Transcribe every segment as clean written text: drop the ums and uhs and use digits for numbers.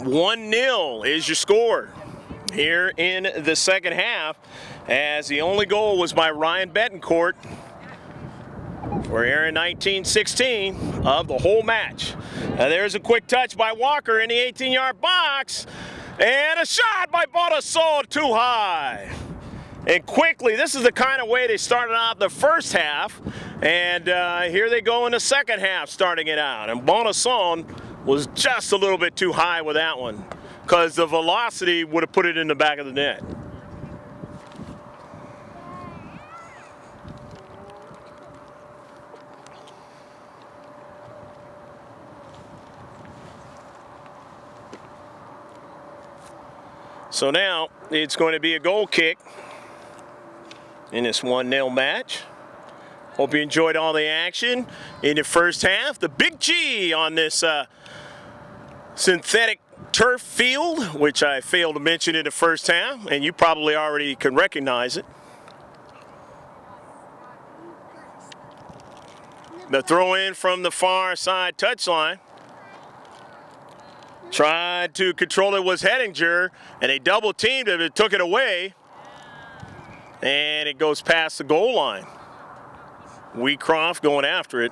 1-0 is your score here in the second half, as the only goal was by Ryan Betancourt for Erin 19-16 of the whole match. There's a quick touch by Walker in the 18-yard box, and a shot by Bonasol too high. And quickly, this is the kind of way they started out the first half, and here they go in the second half starting it out. And Bonasol was just a little bit too high with that one, because the velocity would have put it in the back of the net. So now it's going to be a goal kick in this 1-0 match. Hope you enjoyed all the action in the first half. The Big G on this synthetic turf field, which I failed to mention in the first half, and you probably already can recognize it. The throw in from the far side touchline. Tried to control it was Hettinger, and they double teamed him and took it away. And it goes past the goal line. Wheatcroft going after it.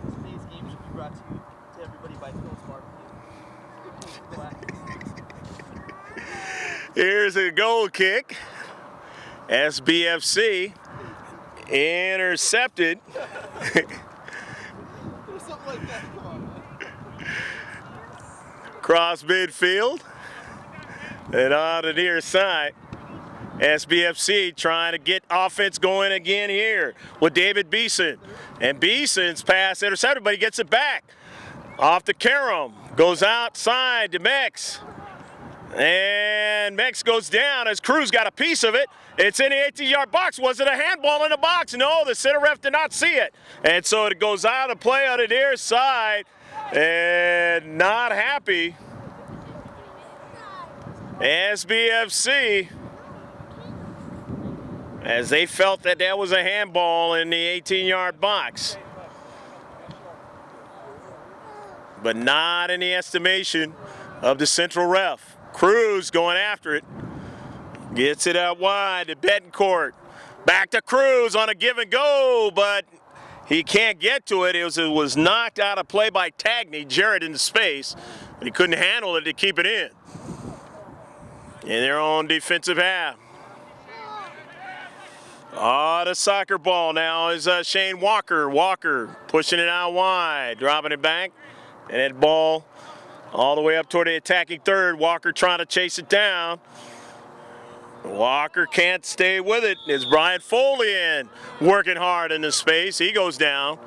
Today's game should be brought to everybody by Phil's Barbecue. Here's a goal kick. SBFC intercepted. There's something like that. Come on, man. Cross midfield. And on the near side. SBFC trying to get offense going again here with David Beeson. And Beeson's pass intercepted, but he gets it back. Off to Karam. Goes outside to Mex. And Mex goes down as Cruz got a piece of it. It's in the 18-yard box. Was it a handball in the box? No, the center ref did not see it. And so it goes out of play on the near side. And not happy. SBFC, as they felt that that was a handball in the 18-yard box. But not in the estimation of the central ref. Cruz going after it. Gets it out wide to Betancourt. Back to Cruz on a give and go, but he can't get to it. It was knocked out of play by Tagney. Jarrett into space, but he couldn't handle it to keep it in their own defensive half. The soccer ball now is Shane Walker. Walker pushing it out wide, dropping it back, and that ball all the way up toward the attacking third. Walker trying to chase it down. Walker can't stay with it. It's Brian Foley in, working hard in the space. He goes down.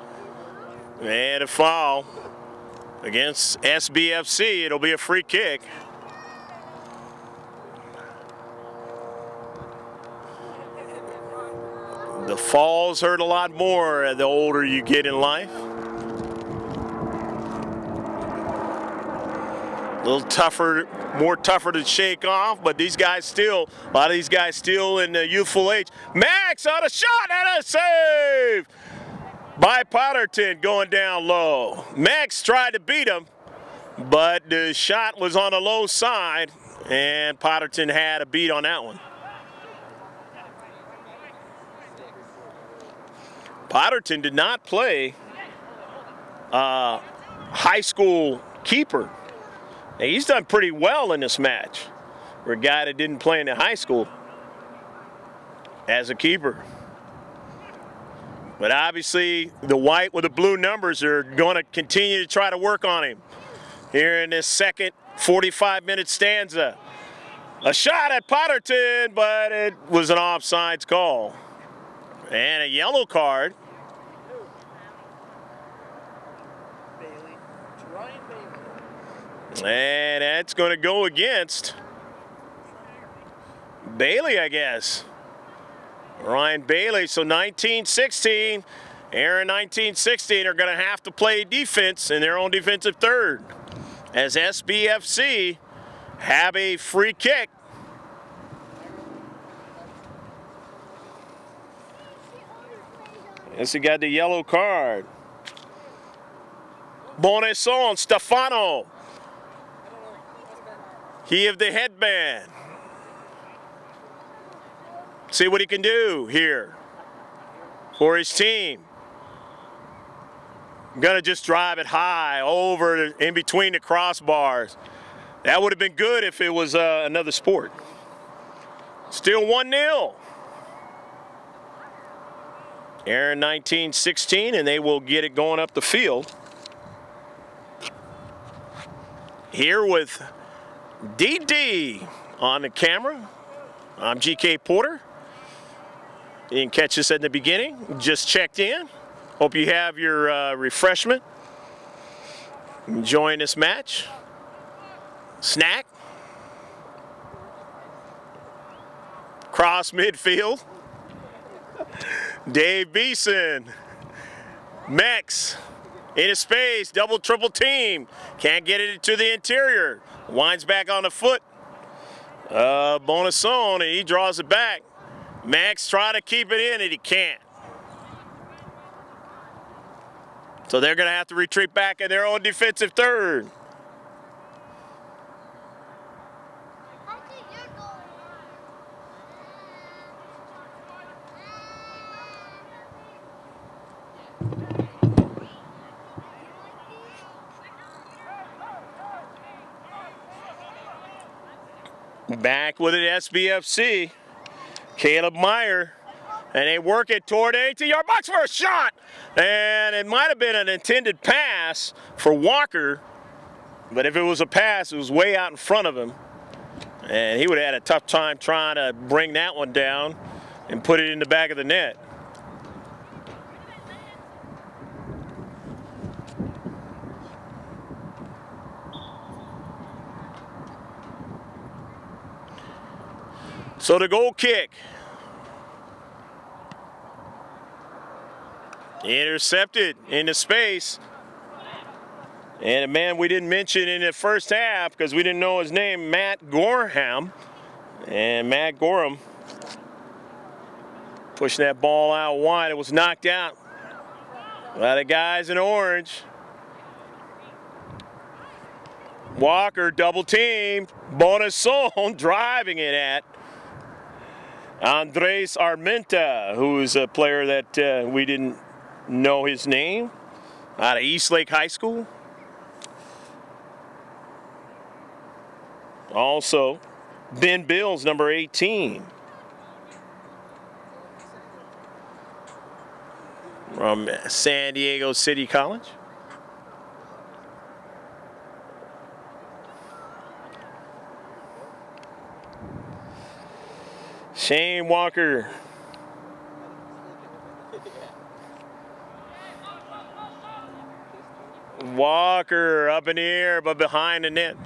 And a foul against SBFC. It'll be a free kick. The falls hurt a lot more the older you get in life. A little tougher, more tougher to shake off, but these guys still, a lot of these guys still in the youthful age. Max on a shot and a save by Potterton going down low. Max tried to beat him, but the shot was on the low side, and Potterton had a beat on that one. Potterton did not play high school keeper. Now, he's done pretty well in this match for a guy that didn't play in the high school as a keeper. But obviously, the white with the blue numbers are going to continue to try to work on him here in this second 45-minute stanza. A shot at Potterton, but it was an offsides call. And a yellow card. And that's going to go against Bailey, I guess. Ryan Bailey, so 19-16. Erin 19-16 are going to have to play defense in their own defensive third as SBFC have a free kick. Yes, he got the yellow card. Bonesson, Stefano. He of the headband. See what he can do here for his team. Gonna just drive it high over in between the crossbars. That would have been good if it was another sport. Still 1-0. Erin 19-16, and they will get it going up the field. Here with DD on the camera. I'm GK Porter. You didn't catch this at the beginning. Just checked in. Hope you have your refreshment. Enjoying this match. Snack. Cross midfield. Dave Beeson. Mex. Into space. Double, triple team. Can't get it to the interior. Winds back on the foot. Bonesson, and he draws it back. Max trying to keep it in, and he can't. So they're going to have to retreat back in their own defensive third. Back with it, SBFC. Caleb Meyer, and they work it toward 18-yard box for a shot. And it might have been an intended pass for Walker, but if it was a pass, it was way out in front of him. And he would have had a tough time trying to bring that one down and put it in the back of the net. So the goal kick. Intercepted into space. And a man we didn't mention in the first half because we didn't know his name, Matt Gorham. And Matt Gorham pushing that ball out wide. It was knocked out by the guys in orange. Walker double teamed. Bonesson driving it at Andres Armenta, who is a player that we didn't know his name, out of Eastlake High School. Also, Ben Bills, number 18. From San Diego City College. Shane Walker. Walker up in the air, but behind the net.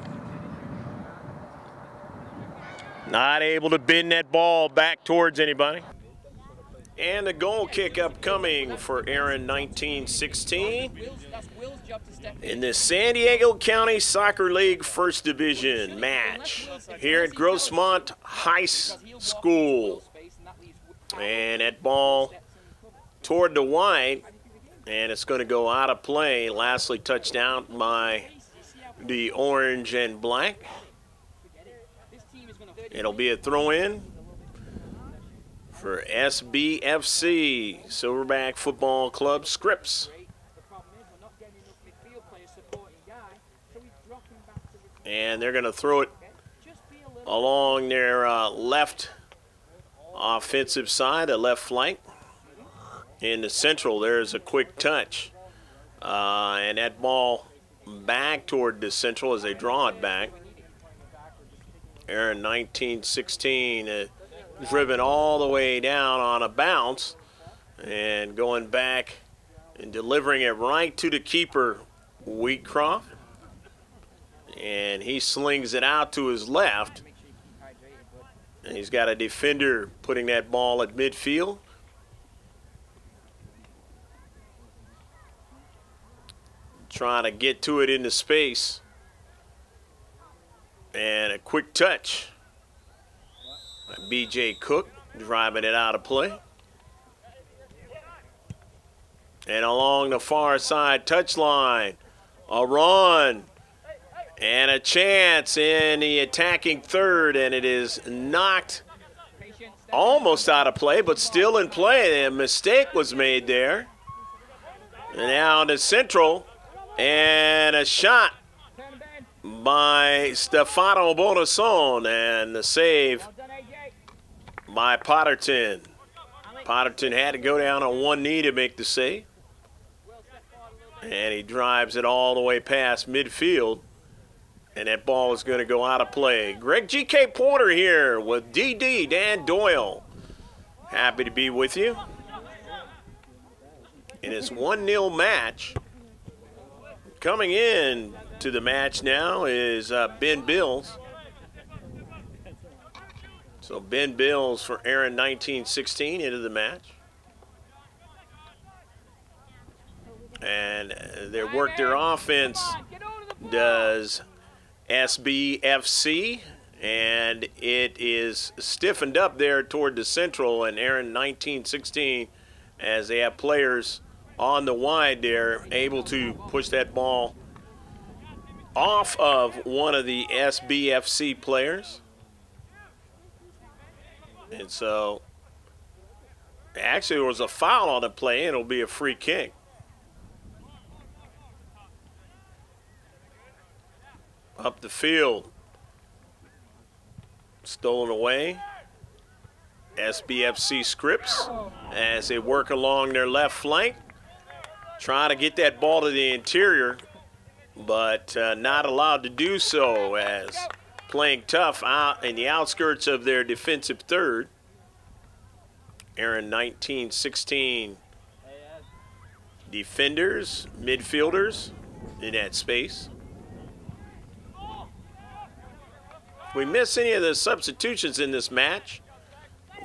Not able to bend that ball back towards anybody. And the goal kick upcoming for Erin 19-16 in the San Diego County Soccer League First Division match here at Grossmont High School. And that ball toward the white, and it's going to go out of play. Lastly touched out by the orange and black. It'll be a throw-in for SBFC, Silverback Football Club, Scripps. And they're going to throw it along their left offensive side, the left flank. In the central, there's a quick touch. And that ball back toward the central as they draw it back. Erin 19-16, driven all the way down on a bounce and going back and delivering it right to the keeper, Wheatcroft. And he slings it out to his left. And he's got a defender putting that ball at midfield. Trying to get to it into space. And a quick touch. B.J. Cook driving it out of play. And along the far side touchline, a run and a chance in the attacking third, and it is knocked almost out of play, but still in play. A mistake was made there. And now to Central, and a shot by Stefano Bonasson, and the save by Potterton. Potterton had to go down on one knee to make the save. And he drives it all the way past midfield. And that ball is going to go out of play. Greg G.K. Porter here with D.D. Dan Doyle. Happy to be with you. In this 1-0 match. Coming in to the match now is Ben Bills. So Ben Bills for Erin 1916 into the match. And their offense does SBFC, and it is stiffened up there toward the Central and Erin 1916 as they have players on the wide there able to push that ball off of one of the SBFC players. And so actually there was a foul on the play, and it'll be a free kick. Up the field. Stolen away. SBFC Scripps as they work along their left flank. Trying to get that ball to the interior, but not allowed to do so as playing tough out in the outskirts of their defensive third. Erin 1916 defenders, midfielders in that space. If we miss any of the substitutions in this match,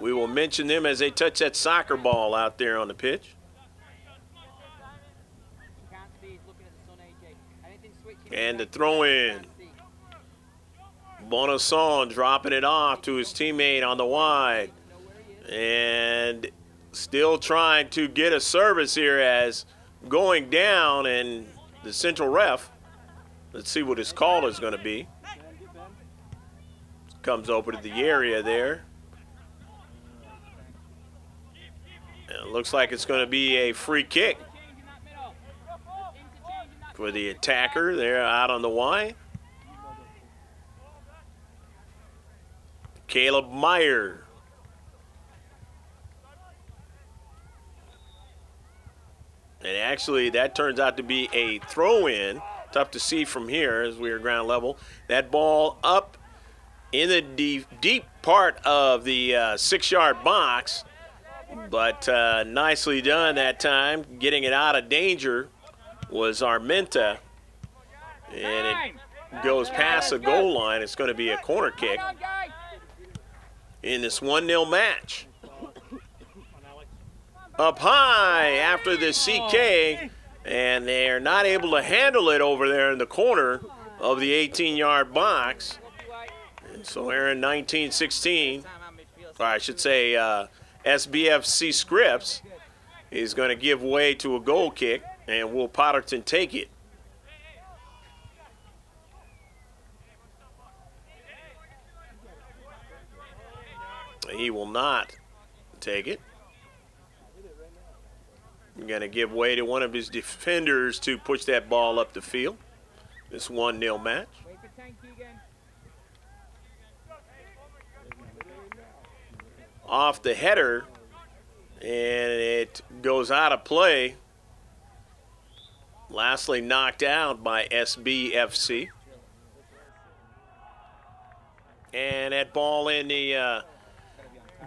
we will mention them as they touch that soccer ball out there on the pitch. And the throw in. Bonasson dropping it off to his teammate on the wide. And still trying to get a service here as going down, and the Central ref, let's see what his call is going to be. Comes over to the area there. And it looks like it's going to be a free kick for the attacker there out on the wide. Caleb Meyer. And actually that turns out to be a throw-in. Tough to see from here as we are ground level. That ball up in the deep part of the 6-yard box, but nicely done that time. Getting it out of danger was Armenta, and it goes past the goal line. It's going to be a corner kick in this 1-0 match. Up high after the CK, and they're not able to handle it over there in the corner of the 18-yard box. So Erin 1916, or I should say SBFC Scripps, is going to give way to a goal kick, and will Potterton take it? He will not take it. We're going to give way to one of his defenders to push that ball up the field. This 1-0 match. Off the header, and it goes out of play. Lastly knocked out by SBFC. And that ball in the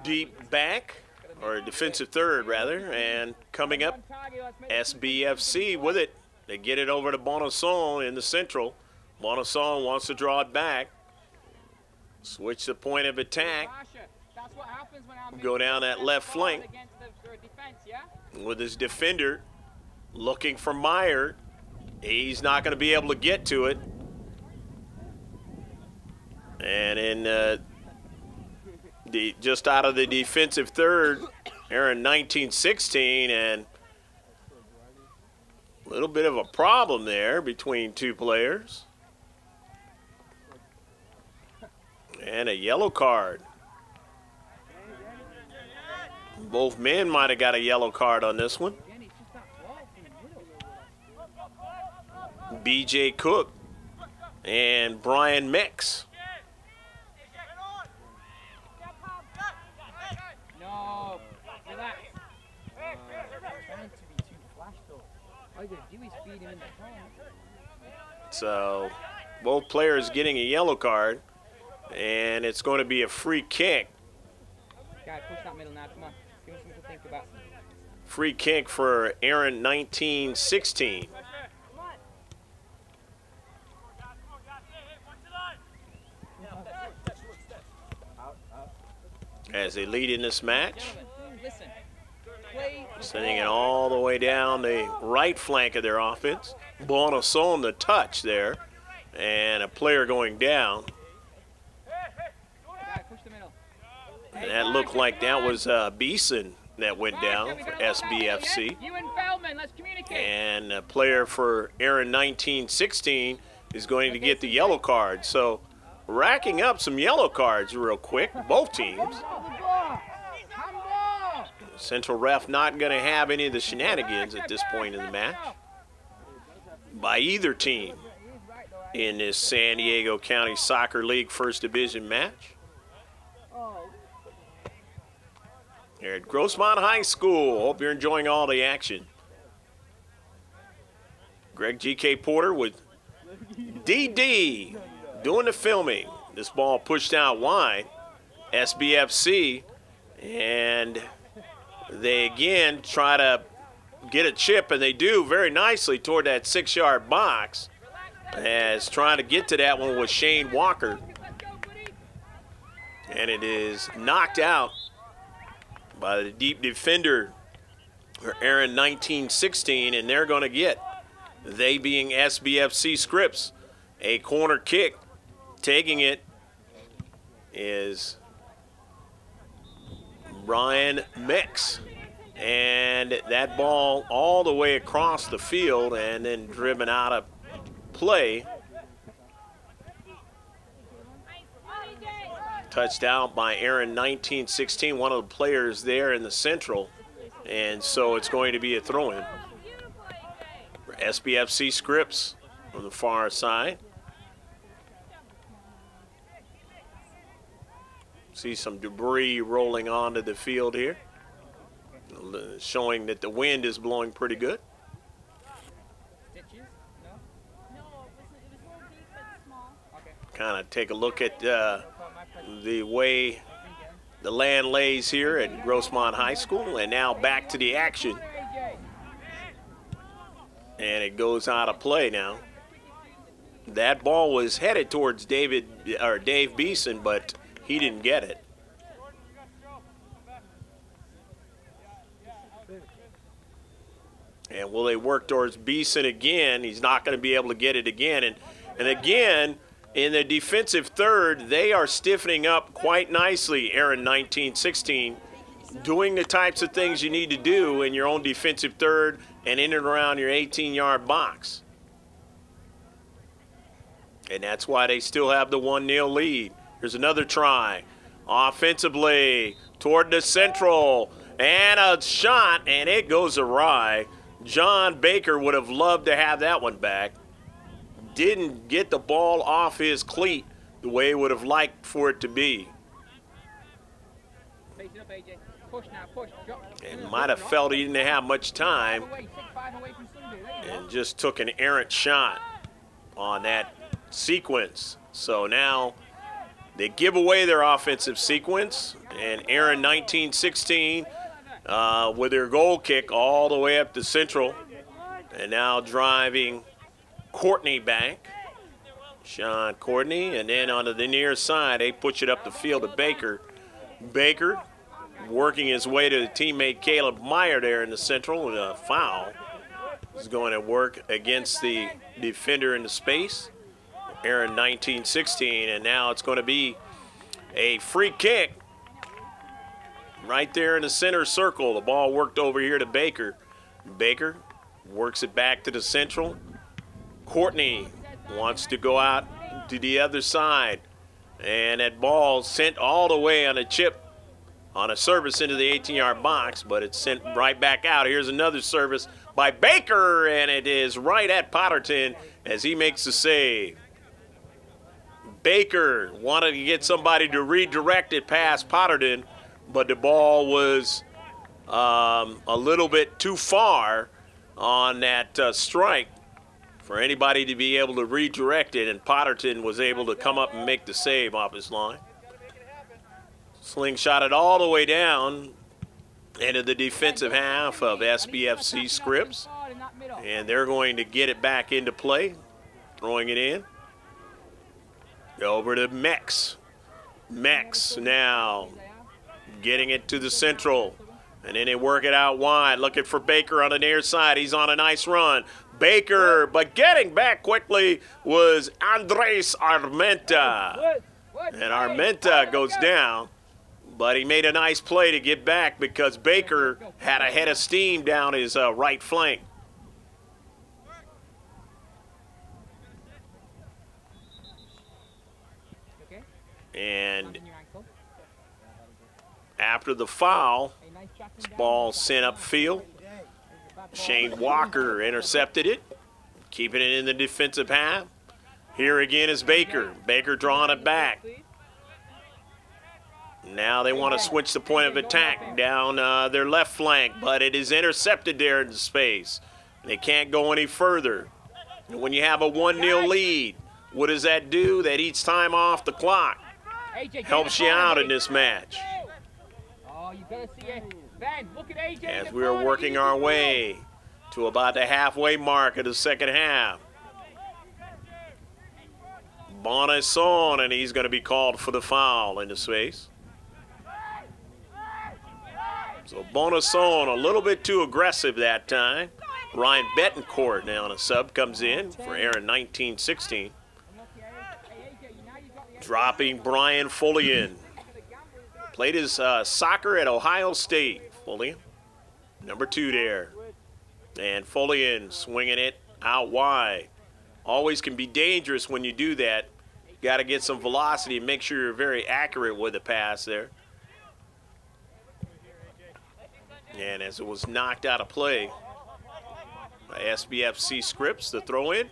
deep back, or defensive third rather, and coming up, SBFC with it. They get it over to Bonasson in the Central. Bonasson wants to draw it back. Switch the point of attack. Go down that left flank with his defender looking for Meyer. He's not going to be able to get to it. And in just out of the defensive third, Erin 1916, and A little bit of a problem there between two players. And a yellow card. Both men might have got a yellow card on this one. B.J. Cook and Brian Mix. No, relax. Trying to be too flash though. All you gotta do is feed him in the front. So both players getting a yellow card, and it's going to be a free kick. Guy, push that middle now, come on. Give him something to think about. Free kick for Erin 1916. As they lead in this match. Listen, play. Sending it all the way down the right flank of their offense. Ball on the touch there. And a player going down. Guy, push the middle. And that looked like that was Beeson that went down for SBFC. You and Feldman, let's communicate. And a player for Erin 1916 is going to get the yellow card. So racking up some yellow cards real quick, both teams. Central ref not going to have any of the shenanigans at this point in the match by either team in this San Diego County Soccer League First Division match. Here at Grossmont High School. Hope you're enjoying all the action. Greg G.K. Porter with DD doing the filming. This ball pushed out wide. SBFC, and they again try to get a chip, and they do very nicely toward that 6-yard box. As trying to get to that one was Shane Walker. And it is knocked out by the deep defender for Erin 1916, and they're going to get, they being SBFC Scripps, a corner kick. Taking it is Brian Mix. And that ball all the way across the field and then driven out of play. Touched out by Erin 1916, one of the players there in the central. And so it's going to be a throw-in for SBFC Scripps on the far side. See some debris rolling onto the field here, showing that the wind is blowing pretty good. Kind of take a look at the way the land lays here at Grossmont High School, and now back to the action. And it goes out of play now. That ball was headed towards Dave Beeson, but he didn't get it. And will they work towards Beeson again? He's not going to be able to get it again. And again, in the defensive third, they are stiffening up quite nicely, Erin 1916, doing the types of things you need to do in your own defensive third and in and around your 18-yard box. And that's why they still have the 1-0 lead. Here's another try. Offensively toward the central. And a shot, and it goes awry. John Baker would have loved to have that one back. Didn't get the ball off his cleat the way he would have liked for it to be. And might have felt he didn't have much time and just took an errant shot on that sequence. So now they give away their offensive sequence, and Erin 1916 with their goal kick all the way up to central, and now driving Courtney back. Sean Courtney, and then onto the near side, they push it up the field to Baker. Baker working his way to the teammate Caleb Meyer there in the central, and a foul is going to work against the defender in the space, Erin 1916, and now it's going to be a free kick right there in the center circle. The ball worked over here to Baker. Baker Works it back to the central. Courtney wants to go out to the other side. And that ball sent all the way on a chip on a service into the 18-yard box, but it's sent right back out. Here's another service by Baker, and it is right at Potterton as he makes the save. Baker wanted to get somebody to redirect it past Potterton, but the ball was a little bit too far on that strike for anybody to be able to redirect it, and Potterton was able to come up and make the save off his line. Slingshot it all the way down into the defensive half of SBFC Scripps, and they're going to get it back into play, throwing it in. Over to Mex. Mex now getting it to the central, and then they work it out wide, looking for Baker on the near side. He's on a nice run. Baker, but getting back quickly was Andres Armenta. And Armenta goes down, but he made a nice play to get back because Baker had a head of steam down his right flank. And after the foul, this ball sent upfield. Shane Walker intercepted it, keeping it in the defensive half. Here again is Baker. Baker drawing it back. Now they want to switch the point of attack down their left flank, but it is intercepted there in space. They can't go any further. And when you have a 1-0 lead, what does that do? That eats time off the clock. Helps you out in this match. As we are working our way to about the halfway mark of the second half. Bonasson, and he's going to be called for the foul in the space. So Bonasson a little bit too aggressive that time. Ryan Betancourt now on a sub comes in for Erin 1916. Dropping Brian Fullian. Played his soccer at Ohio State. Fullian, number 2 there. And Fullian swinging it out wide. Always can be dangerous when you do that. Got to get some velocity and make sure you're very accurate with the pass there. And as it was knocked out of play by SBFC Scripps, the throw in.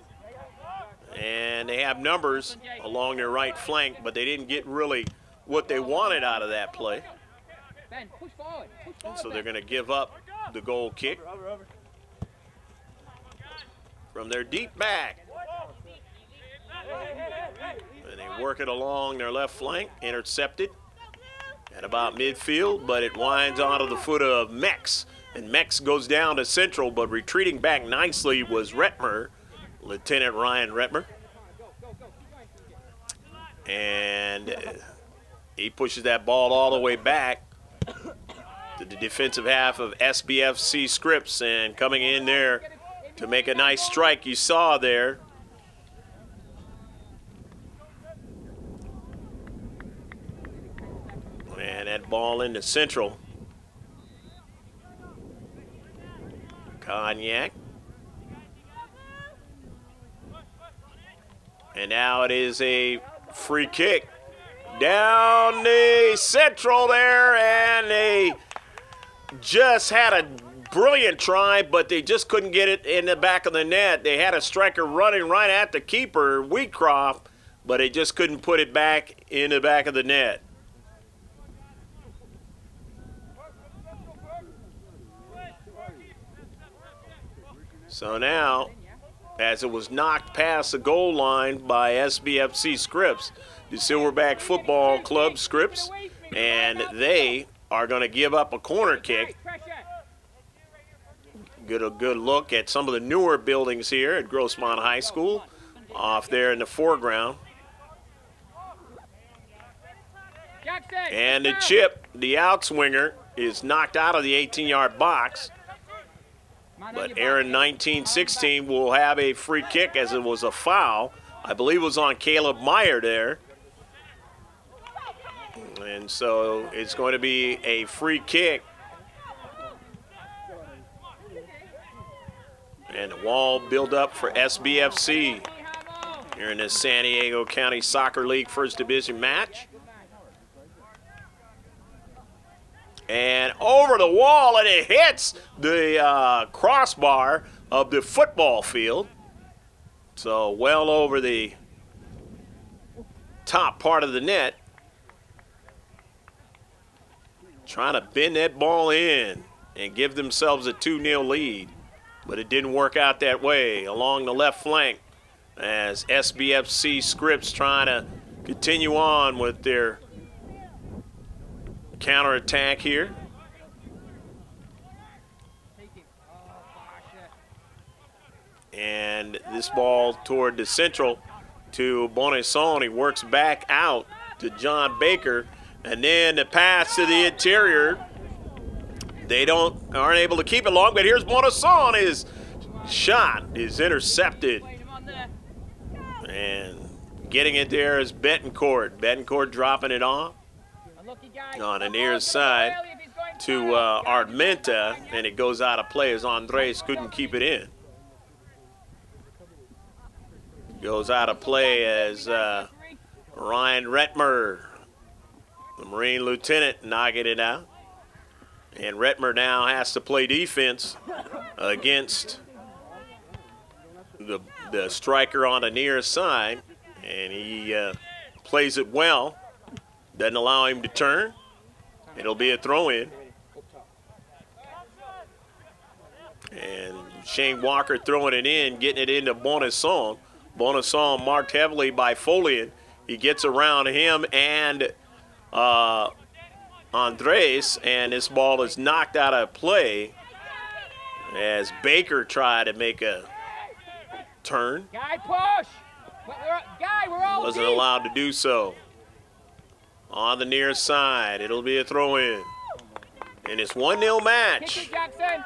And they have numbers along their right flank, but they didn't get really what they wanted out of that play. And so they're going to give up the goal kick from their deep back. And they work it along their left flank, intercepted at about midfield, but it winds onto the foot of Mex. And Mex goes down to central, but retreating back nicely was Retmer, Lieutenant Ryan Retmer. And he pushes that ball all the way back to the defensive half of SBFC Scripps, and coming in there to make a nice strike you saw there. And that ball into central. Cognac. And now it is a free kick down the central there, and they just had a brilliant try, but they just couldn't get it in the back of the net. They had a striker running right at the keeper, Wheatcroft, but they just couldn't put it back in the back of the net. So now, as it was knocked past the goal line by SBFC Scripps, the Silverback Football Club Scripps, and they are going to give up a corner kick. Get a good look at some of the newer buildings here at Grossmont High School, off there in the foreground. And the chip, the outswinger, is knocked out of the 18-yard box. But Erin 1916 will have a free kick, as it was a foul. I believe it was on Caleb Meyer there. And so it's going to be a free kick. wall build up for SBFC here in this San Diego County Soccer League First Division match. And over the wall, and it hits the crossbar of the football field. So well over the top part of the net. Trying to bend that ball in and give themselves a 2-0 lead. But it didn't work out that way along the left flank as SBFC Scripps trying to continue on with their counterattack here. And this ball toward the central to Bonason. He works back out to John Baker. And then the pass to the interior. They aren't able to keep it long, but here's Bonason. His shot is intercepted. And getting it there is Betancourt. Betancourt dropping it off on the near side to Armenta, and it goes out of play as Andres couldn't keep it in. Goes out of play as Ryan Retmer, the Marine lieutenant, knocking it out. And Retmer now has to play defense against the striker on the near side. And he plays it well. Doesn't allow him to turn. It'll be a throw-in. And Shane Walker throwing it in, getting it into Bonason. Bonason marked heavily by Folian. He gets around him and Andres, and this ball is knocked out of play as Baker tried to make a turn. Guy, push! Guy, we're all Wasn't deep. allowed to do so. On the near side, it'll be a throw-in. And it's 1-0 match. Kick it, Jackson.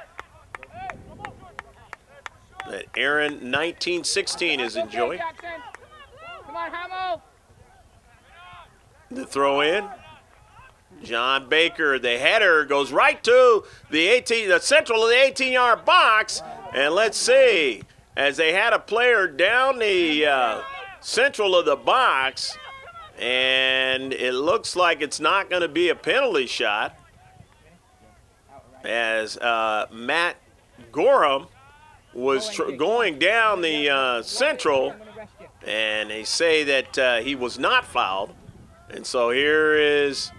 That Erin 1916 is enjoying. Come on, Hamill. The throw-in. John Baker, the header goes right to the central of the 18-yard box. And let's see, as they had a player down the central of the box, and it looks like it's not going to be a penalty shot, as Matt Gorham was going down the central, and they say that he was not fouled. And so here is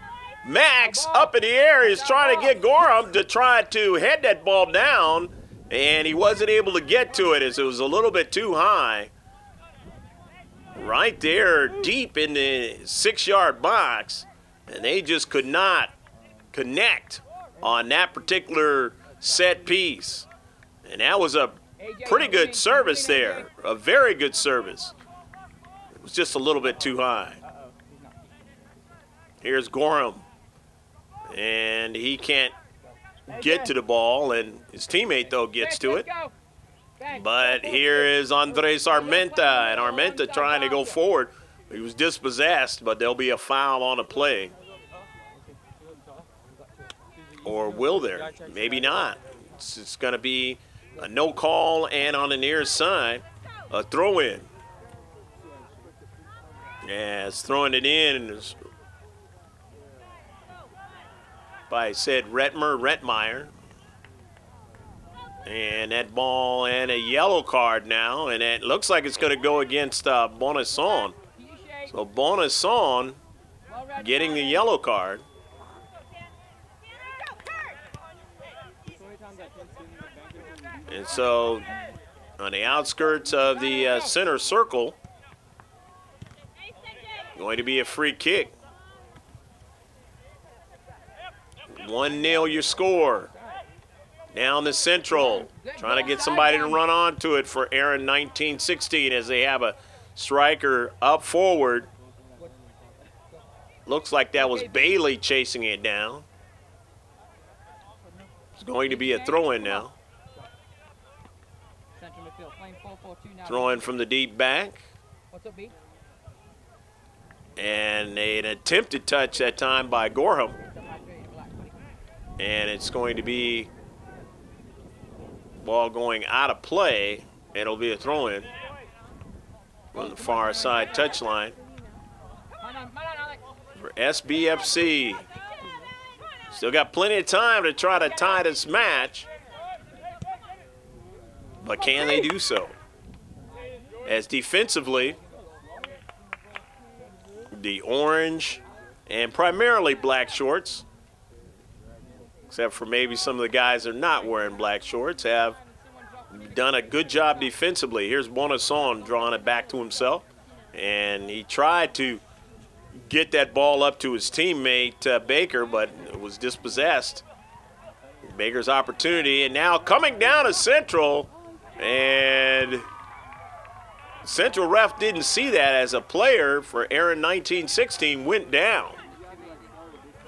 Max up in the air. He's trying to get Gorham to try to head that ball down, and he wasn't able to get to it as it was a little bit too high. Right there, deep in the 6-yard box, and they just could not connect on that particular set piece. And that was a pretty good service there, a very good service. It was just a little bit too high. Here's Gorham, and he can't get to the ball, and his teammate, though, gets to it. But here is Andres Armenta, and Armenta trying to go forward. He was dispossessed, but there'll be a foul on a play. Or will there? Maybe not. It's going to be a no call, and on the near side, a throw-in. As throwing it in is by said Retmeyer. And that ball and a yellow card now, and it looks like it's going to go against Bonason. So Bonason getting the yellow card. And so on the outskirts of the center circle, going to be a free kick. 1-0 your score. Down the central, trying to get somebody to run onto it for Erin 1916 as they have a striker up forward. Looks like that was Bailey chasing it down. It's going to be a throw-in now. Throw-in from the deep back. And an attempted touch that time by Gorham. And it's going to be ball going out of play It'll be a throw-in on the far side touchline for SBFC. Still got plenty of time to try to tie this match, but can they do so? As defensively, the orange and primarily black shorts, except for maybe some of the guys that are not wearing black shorts, have done a good job defensively. Here's Bonasson drawing it back to himself, and he tried to get that ball up to his teammate Baker, but it was dispossessed. Baker's opportunity, and now coming down to Central, and Central ref didn't see that as a player for Erin 1916 went down.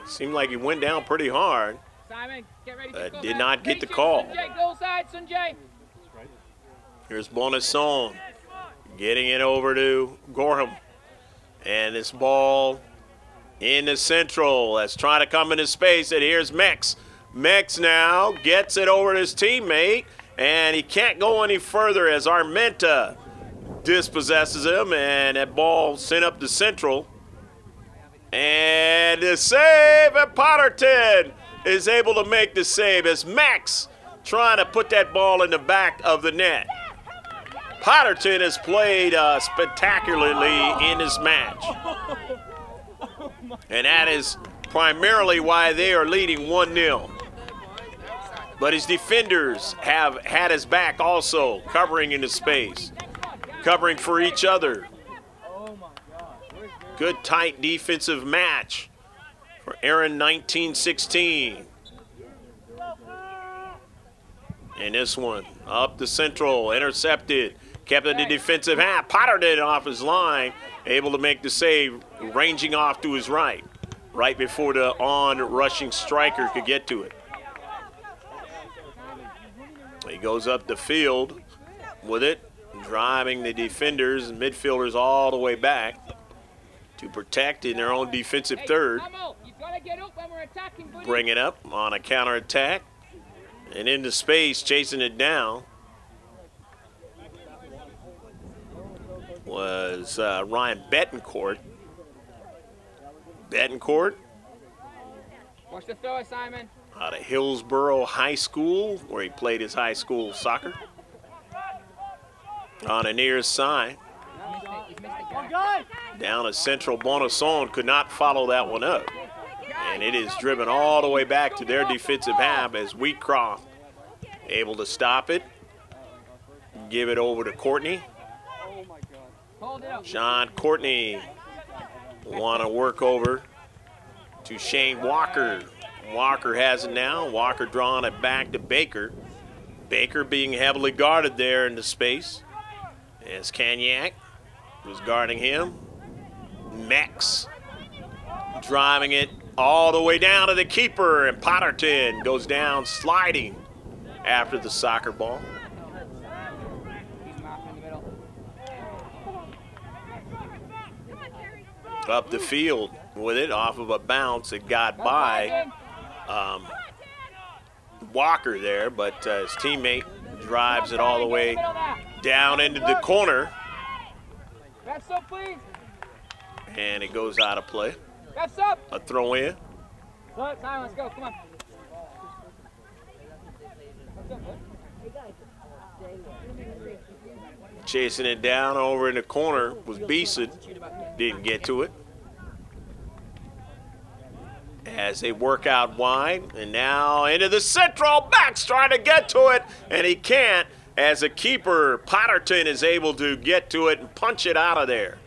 Seemed like he went down pretty hard. Simon, get ready But did not get the call. Sunjay, goal side, Sunjay. Here's Bonasson getting it over to Gorham. And this ball into Central. That's trying to come into space. And here's Mex. Mex now gets it over to his teammate. And he can't go any further as Armenta dispossesses him. And that ball sent up to Central. And the save, and Potterton is able to make the save as Max trying to put that ball in the back of the net. Potterton has played spectacularly in this match. And that is primarily why they are leading 1-0. But his defenders have had his back also, covering in the space, covering for each other. Good tight defensive match for Erin 1916. And this one up the Central, intercepted, kept it in the defensive half. Potterton off his line, able to make the save, ranging off to his right before the on-rushing striker could get to it. He goes up the field with it, driving the defenders and midfielders all the way back to protect in their own defensive third. Bring it up on a counterattack. And into space, chasing it down, was Ryan Betancourt. Betancourt. Watch the throw, Simon. Out of Hillsborough High School, where he played his high school soccer. On the near side. Down to Central. Bonasson could not follow that one up. And it is driven all the way back to their defensive half as Wheatcroft able to stop it. Give it over to Courtney. John Courtney want to work over to Shane Walker. Walker has it now. Walker drawing it back to Baker. Baker being heavily guarded there in the space as Cagnac was guarding him. Mex driving it all the way down to the keeper, and Potterton goes down sliding after the soccer ball. Up the field with it off of a bounce. It got by Walker there, but his teammate drives it all the way down into the corner. And it goes out of play. A throw in. Let's go, come on. Chasing it down over in the corner was Beeson. Didn't get to it. As they work out wide, and now into the Central. Backs trying to get to it, and he can't, as a keeper, Potterton is able to get to it and punch it out of there.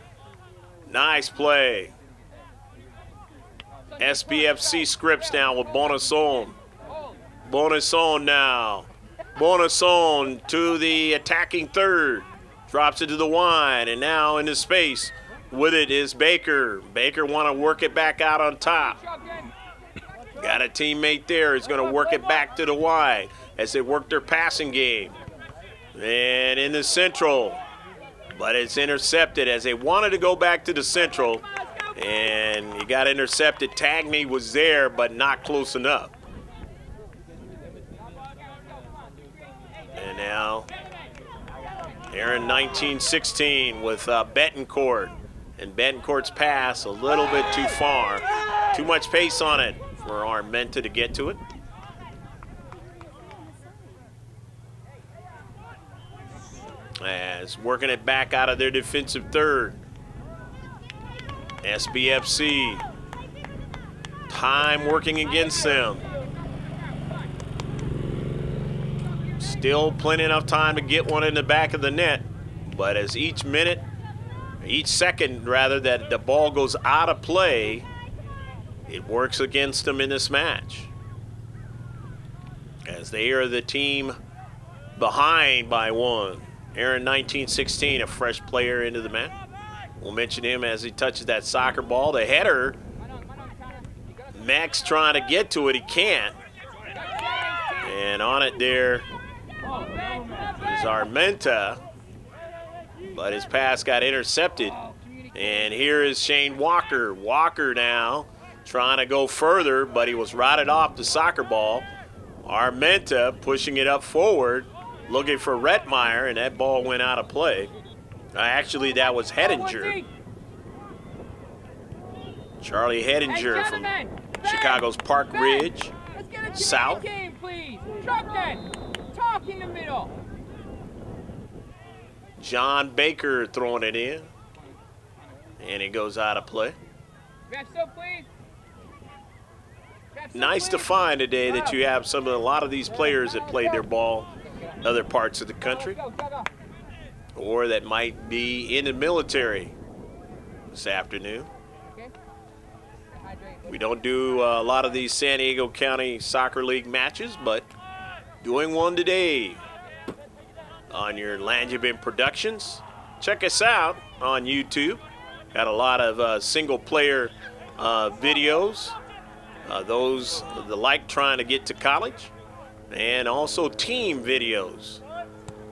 Nice play. SBFC Scripps now with Bonasson. Bonasson now. Bonasson to the attacking third. Drops it to the wide, and now into space with it is Baker. Baker want to work it back out on top. Got a teammate there who's going to work it back to the wide as they work their passing game. And in the Central, but it's intercepted as they wanted to go back to the Central, and he got intercepted. Tagney was there, but not close enough. And now Erin 1916 with Betancourt. And Betancourt's pass a little bit too far. Too much pace on it for Armenta to get to it. As working it back out of their defensive third. SBFC. Time working against them. Still plenty enough time to get one in the back of the net. But as each second rather, that the ball goes out of play, it works against them in this match. As they are the team behind by one. Erin 1916, a fresh player into the match. We'll mention him as he touches that soccer ball. The header, Max trying to get to it, he can't. And on it there is Armenta, but his pass got intercepted. And here is Shane Walker. Walker now trying to go further, but he was routed off the soccer ball. Armenta pushing it up forward, looking for Rettmeyer, and that ball went out of play. Actually, that was Hedinger. Charlie Hedinger from Chicago's Park Ridge South. Game, please. Truck then. Talk in the middle. John Baker throwing it in, and it goes out of play. Nice to find today that you have a lot of these players that played their ball in other parts of the country, or that might be in the military this afternoon. We don't do a lot of these San Diego County Soccer League matches, but doing one today on your Langevin Productions. Check us out on YouTube. Got a lot of single-player videos, those the like trying to get to college, and also team videos.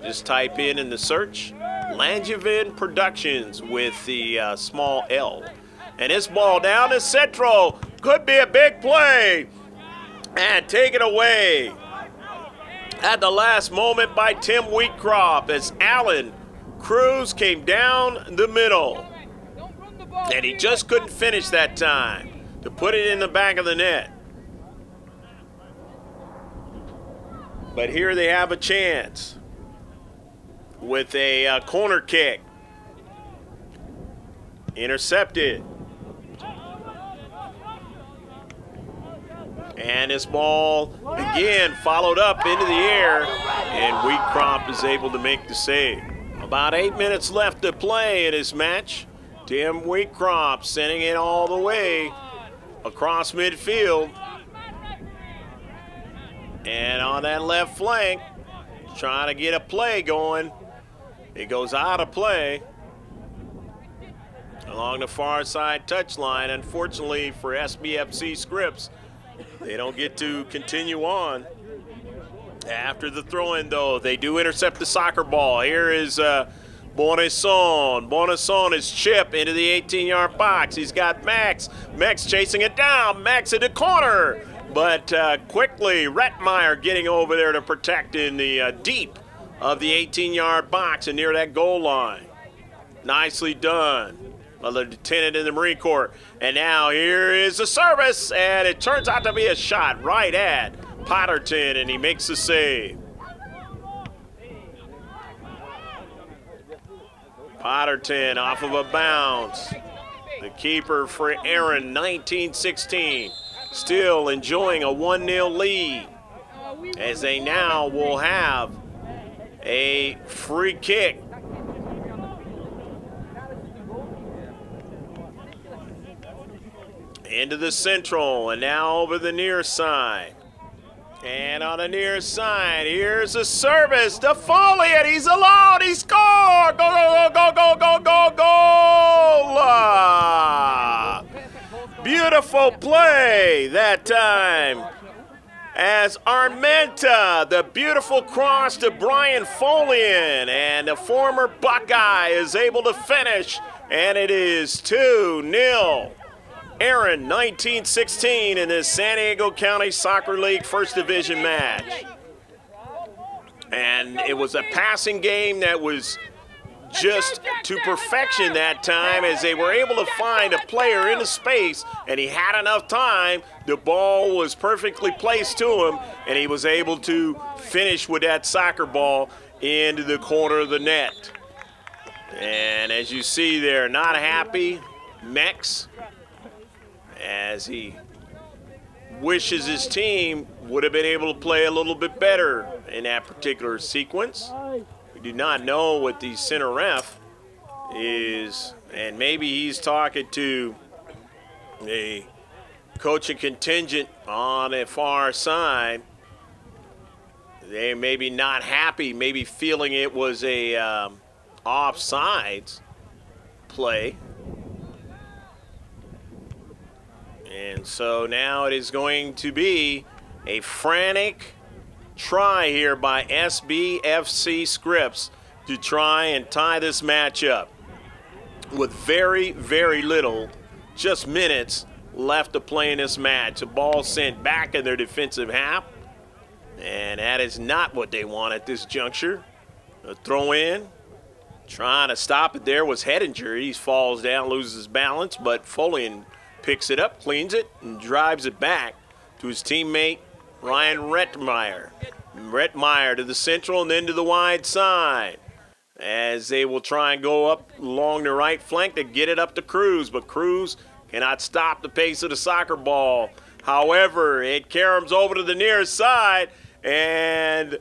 Just type in the search, Langevin Productions with the small L. And this ball down to Central. Could be a big play. And take it away at the last moment by Tim Wheatcroft as Allen Cruz came down the middle. And he just couldn't finish that time to put it in the back of the net. But here they have a chance with a corner kick. Intercepted. And this ball again followed up into the air, and Wheatcroft is able to make the save. About 8 minutes left to play in this match. Tim Wheatcroft sending it all the way across midfield. And on that left flank, trying to get a play going. It goes out of play along the far side touchline. Unfortunately for SBFC Scripps, they don't get to continue on. After the throw-in, though, they do intercept the soccer ball. Here is Bonisson. Bonisson is chip into the 18-yard box. He's got Max. Max chasing it down. Max in the corner. But quickly, Rettmeyer getting over there to protect in the deep of the 18-yard box and near that goal line. Nicely done. Another lieutenant in the Marine Corps. And now here is the service, and it turns out to be a shot right at Potterton, and he makes the save. Potterton off of a bounce. The keeper for Erin, 1916, still enjoying a 1-0 lead, as they now will have a free kick. Into the central, and now over the near side. And on the near side, here's a service to Foley, and he's alone. He scored! Go, go, go, go, go, go, go, goal! Beautiful play that time. As Armenta, the beautiful cross to Brian Foley, and the former Buckeye is able to finish, and it is 2-0. Erin, 1916 in this San Diego County Soccer League First Division match. And it was a passing game that was just to perfection that time, as they were able to find a player in the space, and he had enough time. The ball was perfectly placed to him, and he was able to finish with that soccer ball into the corner of the net. And as you see there, not happy, Mex, as he wishes his team would have been able to play a little bit better in that particular sequence. We do not know what the center ref is, and maybe he's talking to a coaching contingent on the far side. They may be not happy, maybe feeling it was a offsides play. And so now it is going to be a frantic try here by SBFC Scripps to try and tie this match up with very, very little, just minutes left to play in this match. The ball sent back in their defensive half, and that is not what they want at this juncture. A throw in, trying to stop it there was Hedinger. He falls down, loses his balance, but Folian picks it up, cleans it, and drives it back to his teammate, Ryan Rettmeyer. Rettmeyer to the central and then to the wide side, as they will try and go up along the right flank to get it up to Cruz, but Cruz cannot stop the pace of the soccer ball. However, it caroms over to the near side, and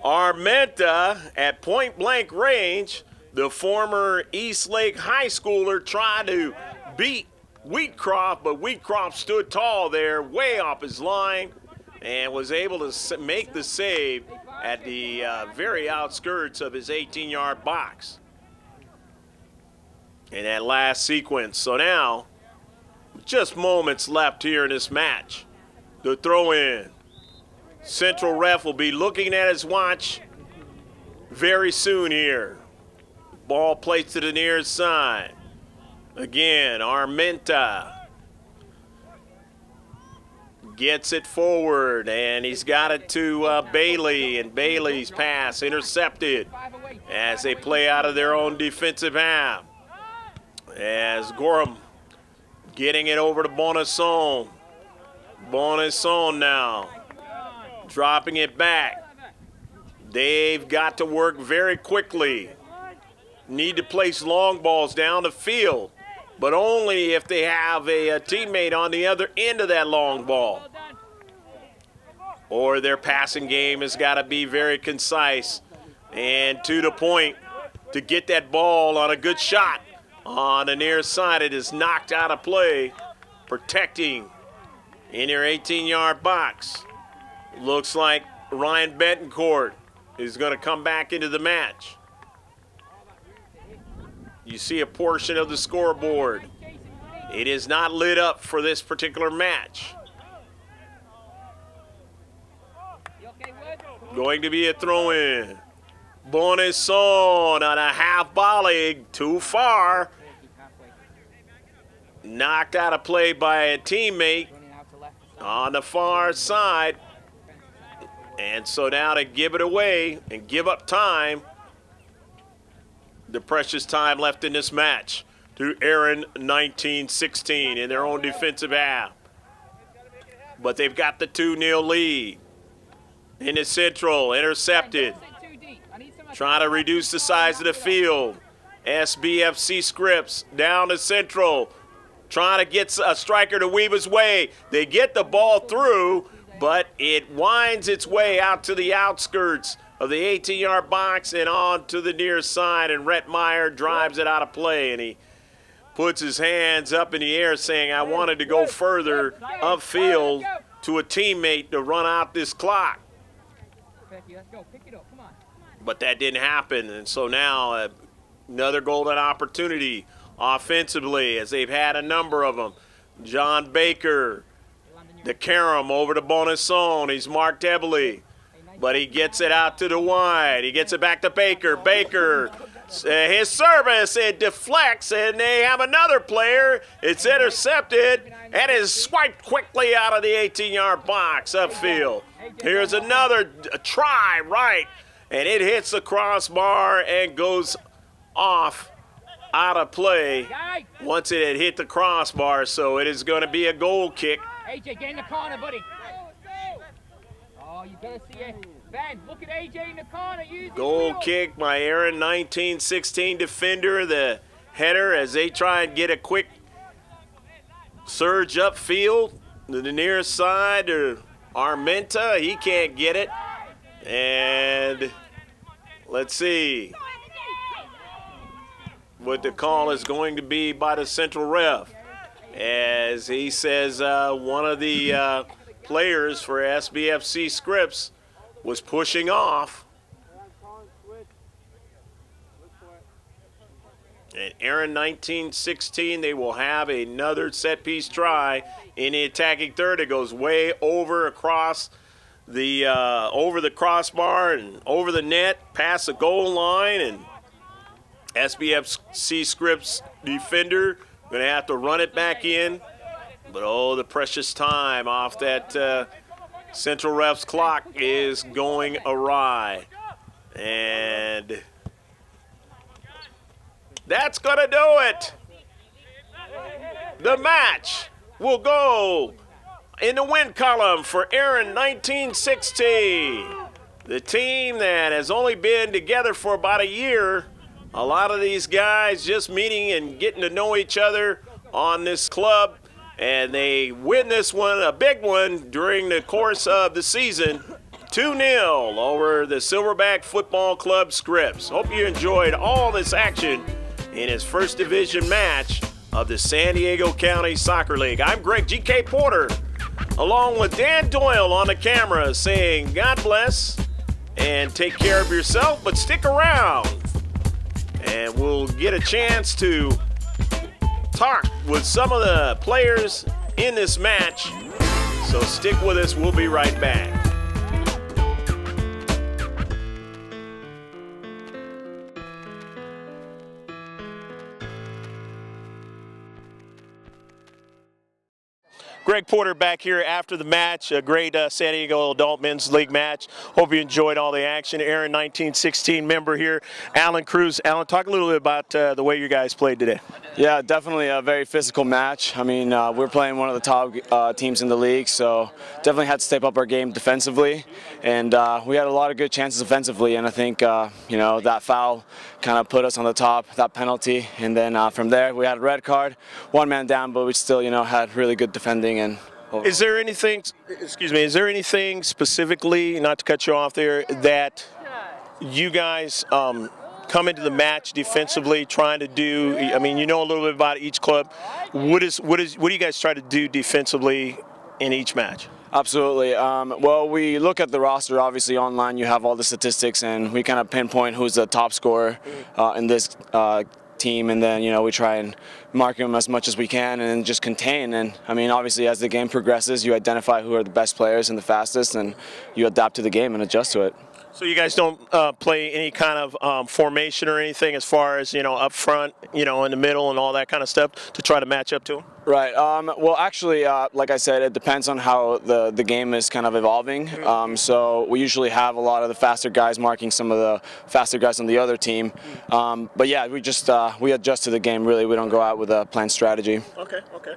Armenta at point-blank range, the former Eastlake High Schooler, tried to beat Wheatcroft, but Wheatcroft stood tall there, way off his line, and was able to make the save at the very outskirts of his 18-yard box in that last sequence. So now, just moments left here in this match. The throw in. Central ref will be looking at his watch very soon here. Ball placed to the near side. Again, Armenta gets it forward, and he's got it to Bailey, and Bailey's pass intercepted as they play out of their own defensive half. As Gorham getting it over to Bonasson. Bonasson now dropping it back. They've got to work very quickly. Need to place long balls down the field, but only if they have a teammate on the other end of that long ball. Or their passing game has got to be very concise and to the point to get that ball on a good shot on the near side. It is knocked out of play, protecting in your 18-yard box. Looks like Ryan Betancourt is going to come back into the match. You see a portion of the scoreboard. It is not lit up for this particular match. Going to be a throw-in. Bonasson on a half volley, too far. Knocked out of play by a teammate on the far side. And so now to give it away and give up time, the precious time left in this match, to Erin 1916 in their own defensive half. But they've got the 2-0 lead. In the central, intercepted. Trying to reduce the size of the field. SBFC Scripps down the central. Trying to get a striker to weave his way. They get the ball through, but it winds its way out to the outskirts of the 18-yard box and on to the near side, and Rettmeyer drives it out of play, and he puts his hands up in the air saying, I wanted to go further upfield to a teammate to run out this clock. But that didn't happen, and so now another golden opportunity offensively, as they've had a number of them. John Baker, the carom over to Bonasson. He's marked heavily, but he gets it out to the wide. He gets it back to Baker. Baker, his service, it deflects, and they have another player. It's intercepted and is swiped quickly out of the 18-yard box upfield. Here's another try, right, and it hits the crossbar and goes off out of play once it had hit the crossbar, so it is going to be a goal kick. AJ, get in the corner, buddy. Oh, you better see it. Ben, look at AJ in the corner. Goal kick by Erin, 1916 defender. The header as they try and get a quick surge upfield to the near side to Armenta. He can't get it. And let's see what the call is going to be by the central ref. As he says one of the players for SBFC Scripps was pushing off. And Erin, 1916, they will have another set-piece try in the attacking third. It goes way over across the over the crossbar and over the net, past the goal line, and SBFC Scripps defender going to have to run it back in. But oh, the precious time off that central ref's clock is going awry. And that's going to do it. The match will go in the win column for Erin, 1916. The team that has only been together for about a year. A lot of these guys just meeting and getting to know each other on this club. And they win this one, a big one, during the course of the season. 2-0 over the Silverback Football Club Scripps. Hope you enjoyed all this action in his first division match of the San Diego County Soccer League. I'm Greg G.K. Porter, along with Dan Doyle on the camera, saying God bless and take care of yourself, but stick around. And we'll get a chance to talk with some of the players in this match. So stick with us. We'll be right back. Greg Porter back here after the match, a great San Diego Adult Men's League match. Hope you enjoyed all the action. Erin, 1916 member here. Alan Cruz. Alan, talk a little bit about the way you guys played today. Yeah, definitely a very physical match. I mean, we're playing one of the top teams in the league, so definitely had to step up our game defensively. And we had a lot of good chances offensively, and I think, you know, that foul kind of put us on the top, that penalty. And then from there, we had a red card, one man down, but we still, you know, had really good defending. And is there anything, excuse me, is there anything specifically, not to cut you off there, that you guys come into the match defensively trying to do? I mean, you know a little bit about each club. What do you guys try to do defensively in each match? Absolutely. Well, we look at the roster. Obviously, online you have all the statistics, and we kind of pinpoint who's the top scorer in this team, and then, you know, we try and mark them as much as we can and just contain. And I mean, obviously, as the game progresses, you identify who are the best players and the fastest, and you adapt to the game and adjust to it. So you guys don't play any kind of formation or anything as far as, you know, up front, you know, in the middle and all that kind of stuff to try to match up to them? Right. Well, actually, like I said, it depends on how the game is kind of evolving. So we usually have a lot of the faster guys marking some of the faster guys on the other team. But yeah, we just we adjust to the game. Really, we don't go out with a planned strategy. Okay. Okay.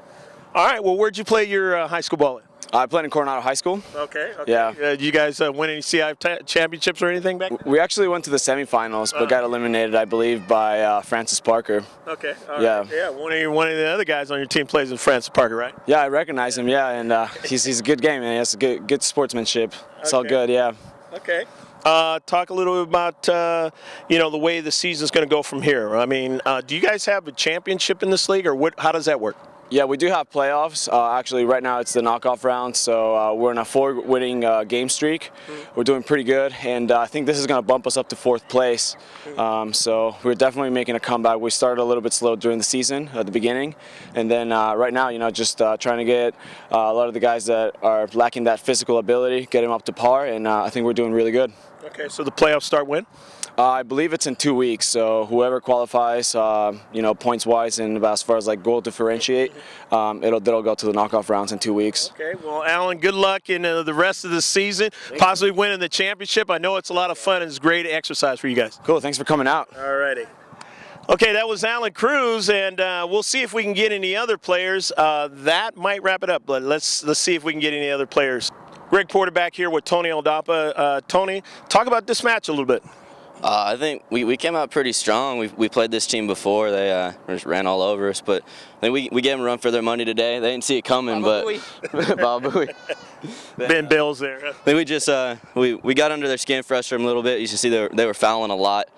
All right. Well, where'd you play your high school ball at? I played in Coronado High School. Okay. Yeah. Did you guys win any CI championships or anything back then? We actually went to the semifinals, but got eliminated, I believe, by Francis Parker. Okay. All yeah. Right. Yeah. One of the other guys on your team plays with Francis Parker, right? Yeah, I recognize him. Yeah, and he's a good game, man. He has good sportsmanship. It's all good. Yeah. Okay. Talk a little bit about you know, the way the season's going to go from here. I mean, do you guys have a championship in this league, or what? How does that work? Yeah, we do have playoffs. Actually, right now it's the knockoff round, so we're in a 4-winning game streak. We're doing pretty good, and I think this is going to bump us up to 4th place. So we're definitely making a comeback. We started a little bit slow during the season at the beginning, and then right now, you know, just trying to get a lot of the guys that are lacking that physical ability, get them up to par, and I think we're doing really good. Okay, so the playoffs start when? I believe it's in 2 weeks, so whoever qualifies, you know, points-wise and as far as like goal differentiate, they'll go to the knockoff rounds in 2 weeks. Okay, well, Alan, good luck in the rest of the season, possibly winning the championship. I know it's a lot of fun and it's great exercise for you guys. Cool, thanks for coming out. All righty. Okay, that was Alan Cruz, and we'll see if we can get any other players. That might wrap it up, but let's see if we can get any other players. Greg Porter back here with Tony Aldapa. Tony, talk about this match a little bit. I think we came out pretty strong. We played this team before. They just ran all over us, but I think we gave them a run for their money today. They didn't see it coming, but Ben Bill's there. I think we just we got under their skin, frustrated them a little bit. You should see they were fouling a lot.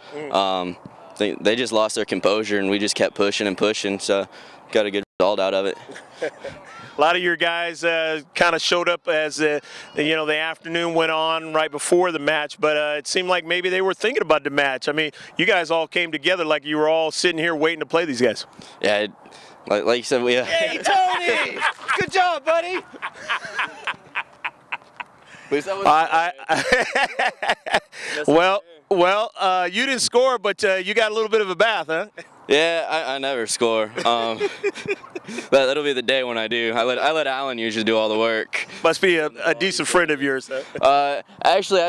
They just lost their composure, and we just kept pushing and pushing. So got a good result out of it. A lot of your guys kind of showed up as the afternoon went on right before the match, but it seemed like maybe they were thinking about the match. I mean, you guys all came together like you were all sitting here waiting to play these guys. Yeah, like you said, we. Hey, Tony! Good job, buddy. Well, you didn't score, but you got a little bit of a bath, huh? Yeah, I never score. That'll be the day when I do. I let Alan usually do all the work. Must be a decent friend of yours, huh? Actually,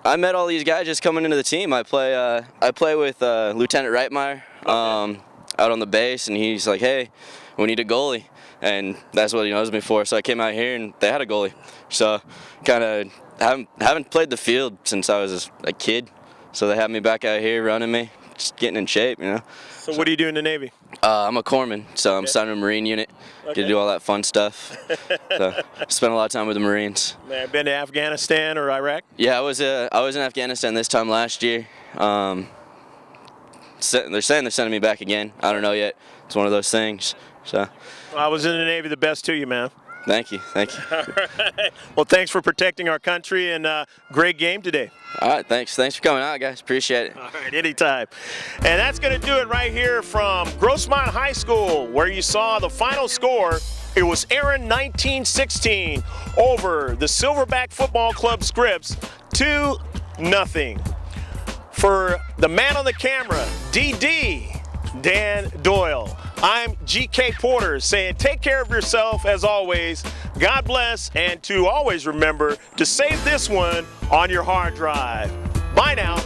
I met all these guys just coming into the team. I play with Lieutenant Reitmeyer out on the base, and he's like, hey, we need a goalie. And that's what he knows me for. So I came out here, and they had a goalie. So kind of haven't played the field since I was a kid. So they have me back out here running me, just getting in shape, you know. So what do you do in the Navy? I'm a corpsman, so I'm assigned to a Marine unit. Get to do all that fun stuff. So spend a lot of time with the Marines. Man, been to Afghanistan or Iraq? Yeah, I was in Afghanistan this time last year. They're saying they're sending me back again. I don't know yet. It's one of those things. So. Well, I was in the Navy. The best to you, man. Thank you. Thank you. All right. Well, thanks for protecting our country, and great game today. All right, thanks. Thanks for coming out, guys. Appreciate it. All right, anytime. And that's going to do it right here from Grossmont High School, where you saw the final score. It was Erin 1916 over the Silverback Football Club Scripps 2-0. For the man on the camera, DD, Dan Doyle. I'm GK Porter saying take care of yourself as always. God bless, and to always remember to save this one on your hard drive. Bye now.